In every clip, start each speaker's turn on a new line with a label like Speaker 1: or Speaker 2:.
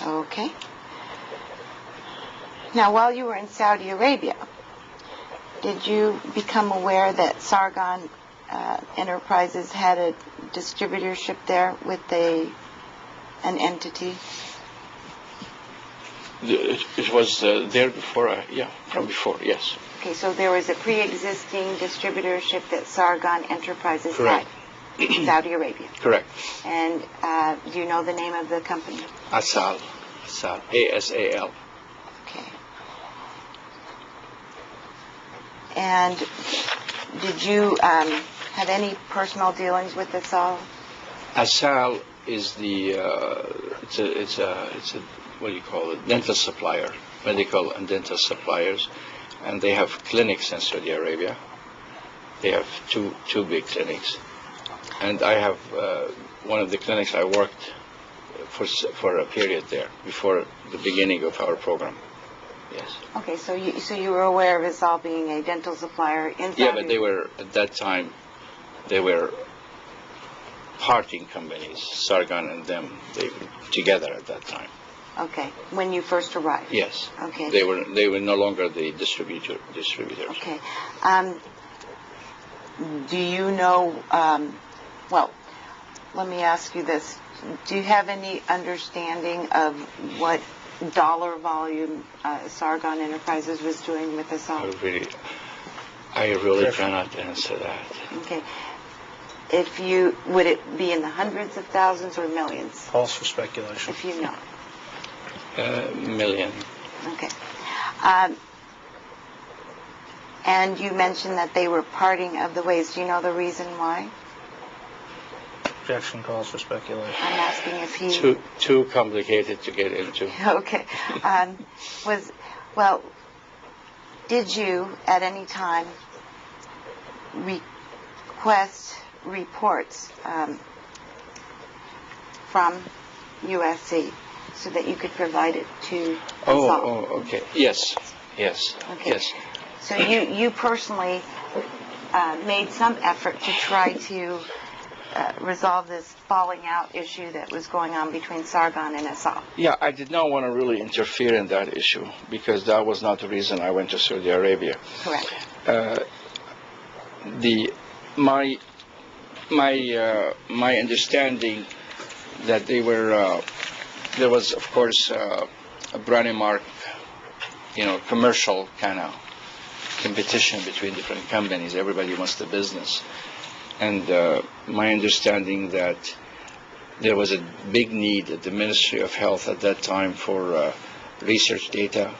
Speaker 1: Okay. Now, while you were in Saudi Arabia, did you become aware that Sargon Enterprises had a distributorship there with an entity?
Speaker 2: It was there before, from before, yes.
Speaker 1: Okay, so there was a pre-existing distributorship that Sargon Enterprises
Speaker 2: Correct.
Speaker 1: had in Saudi Arabia.
Speaker 2: Correct.
Speaker 1: And do you know the name of the company?
Speaker 2: Asal. A-S-A-L.
Speaker 1: Okay. And did you have any personal dealings with Asal?
Speaker 2: Asal is the it's a what do you call it? Dental supplier, medical and dental suppliers, and they have clinics in Saudi Arabia. They have two big clinics, and I have one of the clinics I worked for a period there before the beginning of our program. Yes.
Speaker 1: Okay, so you were aware of Asal being a dental supplier in Saudi?
Speaker 2: Yeah, but they were at that time they were parting companies, Sargon and them, they were together at that time.
Speaker 1: Okay, when you first arrived?
Speaker 2: Yes.
Speaker 1: Okay.
Speaker 2: They were no longer the distributors.
Speaker 1: Okay. Do you know, well, let me ask you this. Do you have any understanding of what dollar volume Sargon Enterprises was doing with Asal?
Speaker 2: I really cannot answer that.
Speaker 1: Okay. Would it be in the hundreds of thousands or millions?
Speaker 3: Calls for speculation.
Speaker 1: If you know.
Speaker 2: Million.
Speaker 1: Okay. And you mentioned that they were parting of the ways. Do you know the reason why?
Speaker 3: Objection calls for speculation.
Speaker 1: I'm asking if he...
Speaker 2: Too complicated to get into.
Speaker 1: Okay. Did you at any time request reports from USC so that you could provide it to Asal?
Speaker 2: Oh, okay. Yes.
Speaker 1: Okay.
Speaker 2: Yes.
Speaker 1: So you personally made some effort to try to resolve this falling out issue that was going on between Sargon and Asal.
Speaker 2: Yeah, I did not want to really interfere in that issue because that was not the reason I went to Saudi Arabia.
Speaker 1: Correct.
Speaker 2: My understanding that they were there was of course a brand mark, commercial kind of competition between different companies. Everybody wants the business. And my understanding that there was a big need at the Ministry of Health at that time for research data,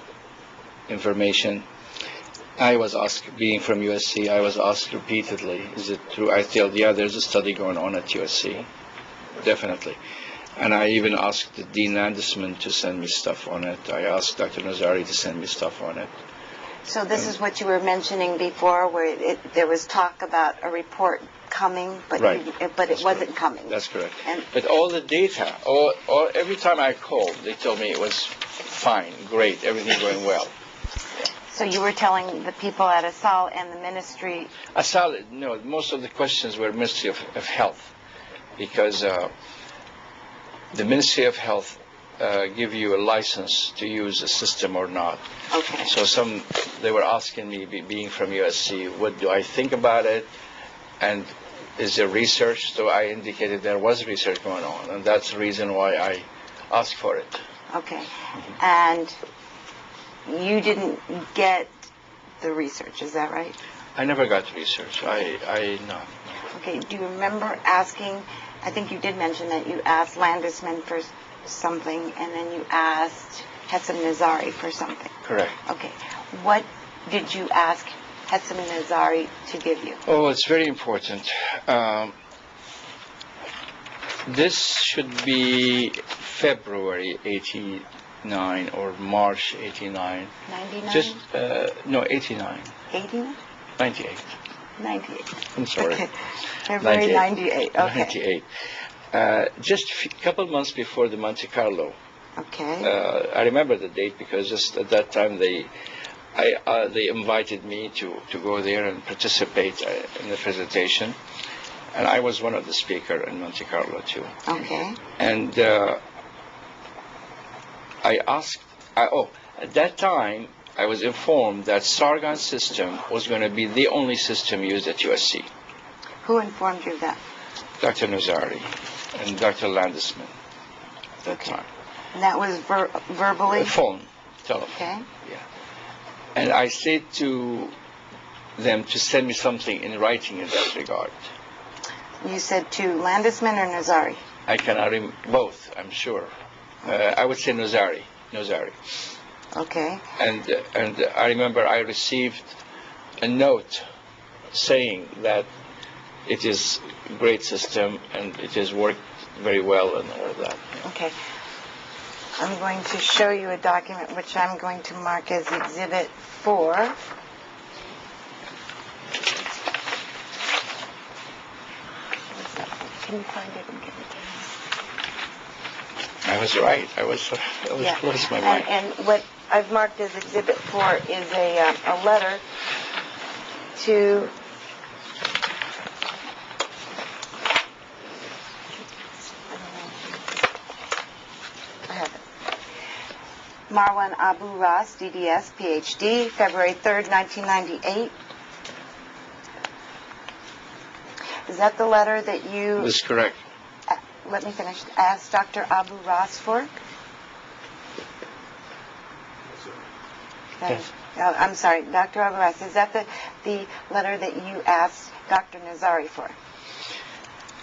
Speaker 2: information. I was asked, being from USC, I was asked repeatedly, is it true? I told, yeah, there's a study going on at USC, definitely. And I even asked Dean Landesman to send me stuff on it. I asked Dr. Nazari to send me stuff on it.
Speaker 1: So this is what you were mentioning before, where there was talk about a report coming, but
Speaker 2: right.
Speaker 1: But it wasn't coming.
Speaker 2: That's correct. But all the data, every time I called, they told me it was fine, great, everything going well.
Speaker 1: So you were telling the people at Asal and the ministry?
Speaker 2: Asal, no, most of the questions were Ministry of Health, because the Ministry of Health give you a license to use a system or not.
Speaker 1: Okay.
Speaker 2: So they were asking me, being from USC, what do I think about it, and is there research? So I indicated there was research going on, and that's the reason why I asked for it.
Speaker 1: Okay. And you didn't get the research, is that right?
Speaker 2: I never got research. No.
Speaker 1: Okay. Do you remember asking? I think you did mention that you asked Landesman for something, and then you asked Hessam Nazari for something.
Speaker 2: Correct.
Speaker 1: Okay. What did you ask Hessam Nazari to give you?
Speaker 2: Oh, it's very important. This should be February 89 or March 89.
Speaker 1: 99?
Speaker 2: No, 89.
Speaker 1: 89?
Speaker 2: 98.
Speaker 1: 98.
Speaker 2: I'm sorry.
Speaker 1: Okay. February 98. Okay.
Speaker 2: 98. Just a couple months before the Monte Carlo.
Speaker 1: Okay.
Speaker 2: I remember the date because just at that time they invited me to go there and participate in the presentation, and I was one of the speakers in Monte Carlo too.
Speaker 1: Okay.
Speaker 2: And I asked, at that time, I was informed that Sargon system was going to be the only system used at USC.
Speaker 1: Who informed you of that?
Speaker 2: Dr. Nazari and Dr. Landesman at that
Speaker 1: Okay.
Speaker 2: time.
Speaker 1: And that was verbally?
Speaker 2: Phone, telephone.
Speaker 1: Okay.
Speaker 2: Yeah. And I said to them to send me something in writing in that regard.
Speaker 1: You said to Landesman or Nazari?
Speaker 2: I cannot both, I'm sure. I would say Nazari.
Speaker 1: Okay.
Speaker 2: And I remember I received a note saying that it is a great system and it has worked very well and all of that.
Speaker 1: Okay. I'm going to show you a document which I'm going to mark as Exhibit 4. Can you find it and give it to me?
Speaker 2: I was right. I was close to my mind.
Speaker 1: And what I've marked as Exhibit 4 is a letter to Marwan Abu Ras, DDS, PhD, February 3rd, 1998. Is that the letter that you...
Speaker 2: That's correct.
Speaker 1: Let me finish. Asked Dr. Abu Ras for?
Speaker 2: Yes.
Speaker 1: Oh, I'm sorry, Dr. Abu Ras. Is that the letter that you asked Dr. Nazari for?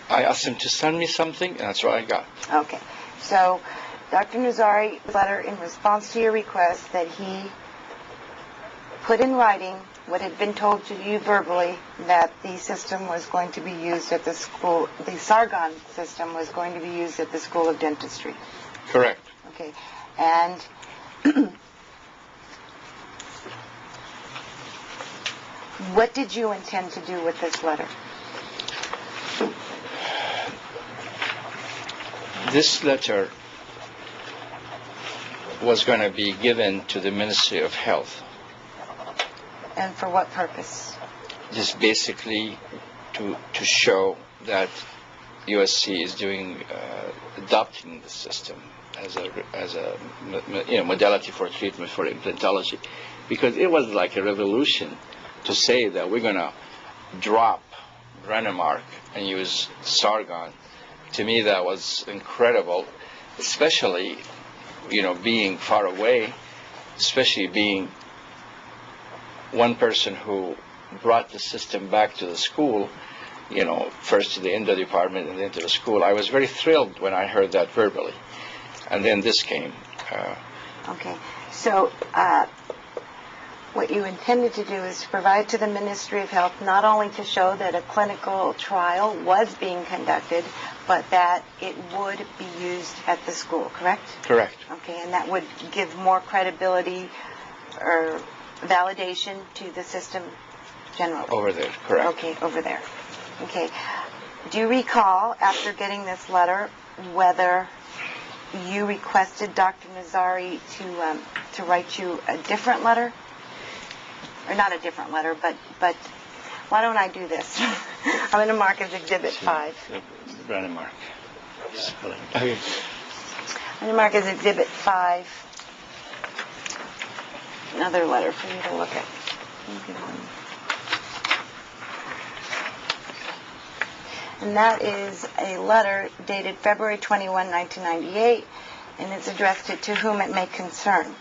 Speaker 2: I asked him to send me something, and that's what I got.
Speaker 1: Okay. So, Dr. Nazari's letter in response to your request that he put in writing what had been told to you verbally, that the system was going to be used at the school, the Sargon system was going to be used at the School of Dentistry.
Speaker 2: Correct.
Speaker 1: Okay. And what did you intend to do with this letter?
Speaker 2: This letter was going to be given to the Ministry of Health.
Speaker 1: And for what purpose?
Speaker 2: Just basically to show that USC is adopting the system as a modality for treatment for implantology, because it was like a revolution to say that we're going to drop Brennemark and use Sargon. To me, that was incredible, especially being far away, especially being one person who brought the system back to the school, first to the endo department and then to the school. I was very thrilled when I heard that verbally. And then this came.
Speaker 1: Okay. So what you intended to do is to provide to the Ministry of Health not only to show that a clinical trial was being conducted, but that it would be used at the school, correct?
Speaker 2: Correct.
Speaker 1: Okay, and that would give more credibility or validation to the system generally?
Speaker 2: Over there, correct.
Speaker 1: Okay, over there. Okay. Do you recall, after getting this letter, whether you requested Dr. Nazari to write you a different letter? Or not a different letter, but why don't I do this? I'm going to mark as Exhibit 5.
Speaker 2: Brennemark.
Speaker 1: I'm
Speaker 2: Okay.
Speaker 1: going to mark as Exhibit 5 another letter for you to look at. And that is a letter dated February 21, 1998, and it's addressed to whom it may concern.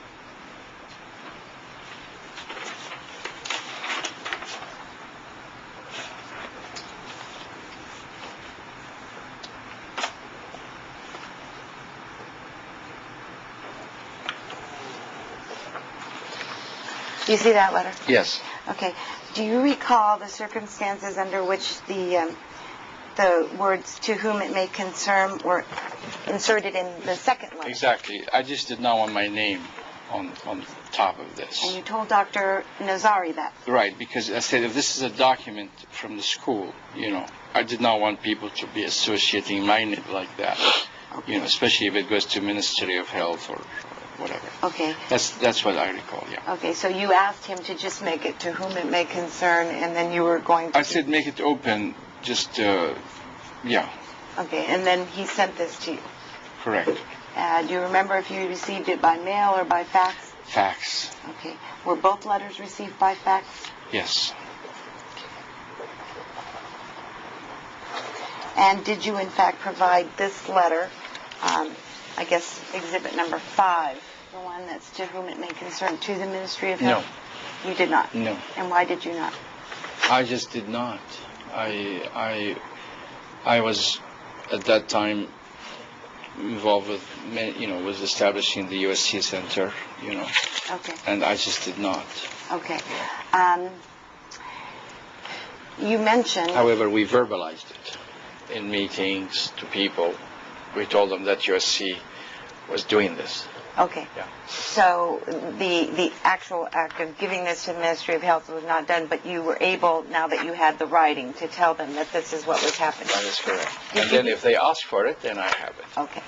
Speaker 1: Do you see that letter?
Speaker 2: Yes.
Speaker 1: Okay. Do you recall the circumstances under which the words "to whom it may concern" were inserted in the second letter?
Speaker 2: Exactly. I just did not want my name on top of this.
Speaker 1: And you told Dr. Nazari that?
Speaker 2: Right, because I said if this is a document from the school, I did not want people to be associating my name like that.
Speaker 1: Okay.
Speaker 2: Especially if it goes to Ministry of Health or whatever.
Speaker 1: Okay.
Speaker 2: That's what I recall, yeah.
Speaker 1: Okay, so you asked him to just make it "to whom it may concern," and then you were going to...
Speaker 2: I said make it open, just, yeah.
Speaker 1: Okay, and then he sent this to you.
Speaker 2: Correct.
Speaker 1: Do you remember if you received it by mail or by fax?
Speaker 2: Fax.
Speaker 1: Okay. Were both letters received by fax?
Speaker 2: Yes.
Speaker 1: And did you in fact provide this letter, I guess exhibit number 5, the one that's to whom it may concern, to the Ministry of Health?
Speaker 2: No.
Speaker 1: You did not?
Speaker 2: No.
Speaker 1: And why did you not?
Speaker 2: I just did not. I was at that time involved with, with establishing the USC Center,
Speaker 1: Okay.
Speaker 2: and I just did not.
Speaker 1: Okay. You mentioned...
Speaker 2: However, we verbalized it in meetings to people. We told them that USC was doing this.
Speaker 1: Okay.
Speaker 2: Yeah.
Speaker 1: So the actual act of giving this to the Ministry of Health was not done, but you were able, now that you had the writing, to tell them that this is what was happening.
Speaker 2: That is correct. And then if they ask for it, then I have it.
Speaker 1: Okay.